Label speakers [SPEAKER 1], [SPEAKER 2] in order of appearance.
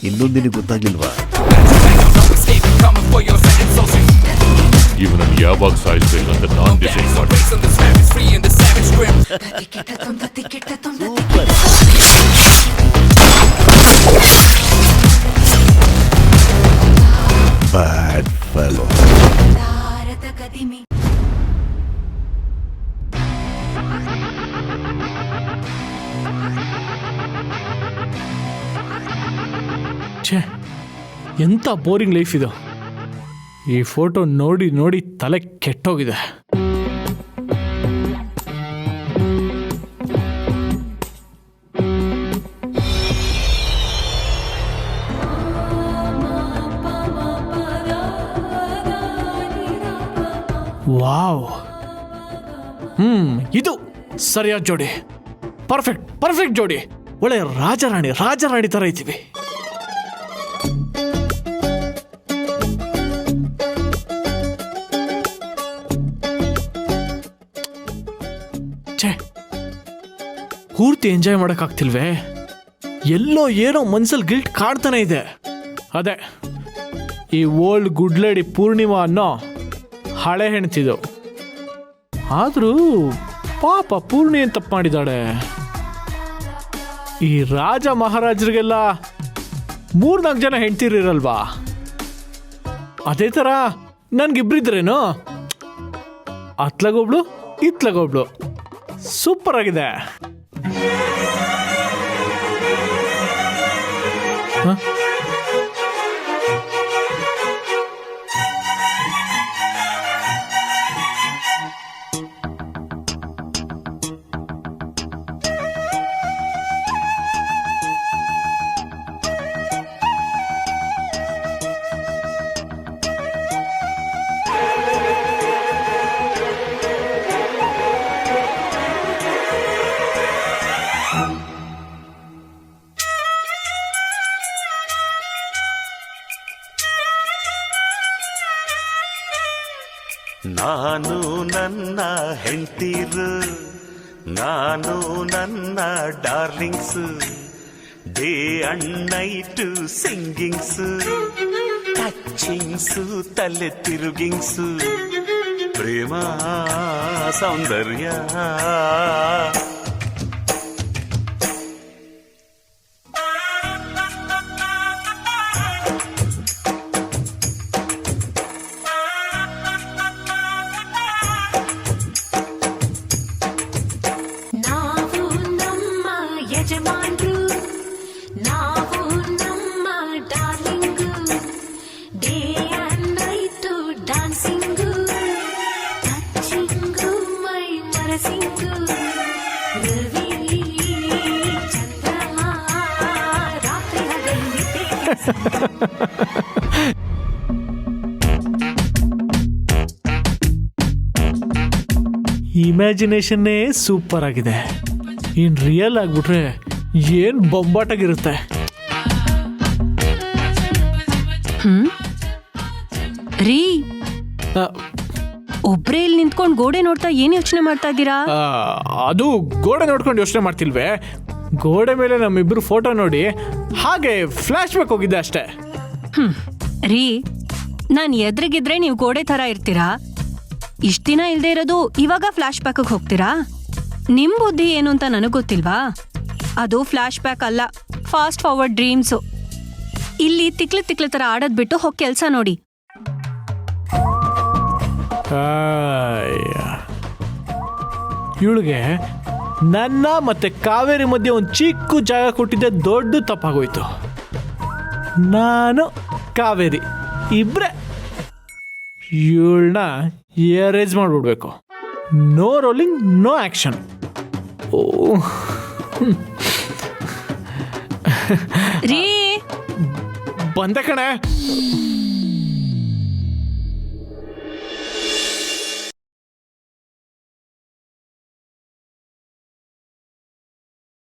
[SPEAKER 1] ಇನ್ನೊಂದು ನಿನಗೆ ಗೊತ್ತಾಗ್ಲಿಲ್ವಾ?
[SPEAKER 2] ಇವನನ್ನು ಯಾವಾಗ ಸಾಯಿಸಬೇಕು ಅಂತ ನಾನು ಡಿಸೈಡ್ ಮಾಡಿ.
[SPEAKER 1] Bad fellow.
[SPEAKER 3] ಛೇ, ಎಂಥ ಬೋರಿಂಗ್ ಲೈಫ್ ಇದು. ಈ ಫೋಟೋ ನೋಡಿ ನೋಡಿ ತಲೆ ಕೆಟ್ಟೋಗಿದೆ. ವಾವ್, ಇದು ಸರಿಯಾದ ಜೋಡಿ. ಪರ್ಫೆಕ್ಟ್ ಜೋಡಿ. ಒಳ್ಳೆ ರಾಜರಾಣಿ ತರ ಇದ್ದೀವಿ. ಪೂರ್ತಿ ಎಂಜಾಯ್ ಮಾಡೋಕ್ಕಾಗ್ತಿಲ್ವೇ? ಎಲ್ಲೋ ಏನೋ ಮನ್ಸಲ್ಲಿ ಗಿಲ್ಟ್ ಕಾಡ್ತಾನೆ ಇದೆ. ಅದೇ ಈ ಓಲ್ಡ್ ಗುಡ್ ಲೇಡಿ ಪೂರ್ಣಿಮಾ ಅನ್ನೋ ಹಳೆ ಹೆಣ್ತಿದ್ದು. ಆದರೂ ಪಾಪ ಪೂರ್ಣಿ ಏನು ತಪ್ಪು ಮಾಡಿದ್ದಾಳೆ? ಈ ರಾಜ ಮಹಾರಾಜರಿಗೆಲ್ಲ 3-4 ಜನ ಹೆಂಡ್ತಿರಿರಲ್ವಾ? ಅದೇ ಥರ ನನ್ಗಿಬ್ರಿದ್ರೇನು, ಅತ್ಲಗೊಬ್ಳು ಇತ್ಲಗೊಬ್ಳು. ಸೂಪರ್ ಆಗಿದೆ.
[SPEAKER 4] ನಾನು ನನ್ನ ಹೆಂಡ್ತೀರು, ನಾನು ನನ್ನ darlings, day and night singings, touchings, ತಲೆ ತಿರುಗಿಂಗ್ಸು, ಪ್ರೇಮ ಸೌಂದರ್ಯ.
[SPEAKER 3] ಇಮ್ಯಾಜಿನೇಷನ್ನೇ ಸೂಪರ್ ಆಗಿದೆ. ಇನ್ ರಿಯಲ್ ಆಗ್ಬಿಟ್ರೆ ಏನ್ ಬೊಂಬಾಟಾಗಿರುತ್ತೆ.
[SPEAKER 5] ರೀ, ಒಬ್ರೇ ಇಲ್ಲಿ ನಿಂತ್ಕೊಂಡು ಗೋಡೆ ನೋಡ್ತಾ ಏನ್ ಯೋಚನೆ ಮಾಡ್ತಾ ಇದ್ದೀರಾ?
[SPEAKER 3] ಅದು ಗೋಡೆ ನೋಡ್ಕೊಂಡು ಯೋಚನೆ ಮಾಡ್ತಿಲ್ವೇ? ಗೋಡೆ ಮೇಲೆ ನಮ್ಮಿಬ್ರು ಫೋಟೋ ನೋಡಿ ಹಾಗೆ ಫ್ಲಾಶ್ ಬ್ಯಾಕ್ ಹೋಗಿದ್ದೆ ಅಷ್ಟೇ.
[SPEAKER 5] ರೀ, ನಾನ್ ಎದ್ರಿಗಿದ್ರೆ ನೀವು ಗೋಡೆ ತರ ಇರ್ತೀರಾ? ಇಷ್ಟ ದಿನ ಇಲ್ದೇ ಇರೋದು ಇವಾಗ ಫ್ಲಾಶ್ ಬ್ಯಾಕ್ ಹೋಗ್ತೀರಾ? ನಿಮ್ ಬುದ್ಧಿ ಏನು ಅಂತ ನನಗ್ ಗೊತ್ತಿಲ್ವಾ? ಅದು ಫ್ಲಾಶ್ ಬ್ಯಾಕ್ ಅಲ್ಲ, ಫಾಸ್ಟ್ ಫಾರ್ವರ್ಡ್ ಡ್ರೀಮ್ಸು. ಇಲ್ಲಿ ತಿಕ್ಲು ತರ ಆಡೋದ್ ಬಿಟ್ಟು ಹೋಗಿ ಕೆಲ್ಸ ನೋಡಿ.
[SPEAKER 3] ಇವಳಿಗೆ ನನ್ನ ಮತ್ತೆ ಕಾವೇರಿ ಮಧ್ಯೆ ಒಂದು ಚಿಕ್ಕ ಜಾಗ ಕೊಟ್ಟಿದ್ದೆ ದೊಡ್ಡ ತಪ್ಪಾಗೋಯ್ತು. ನಾನು ಕಾವೇರಿ ಇಬ್ರೆ ಇವಳನ್ನ ಎರೇಜ್ ಮಾಡಿಬಿಡ್ಬೇಕು. No rolling, no action.
[SPEAKER 5] ರೀ,
[SPEAKER 3] ಬಂದೆ ಕಣೆ.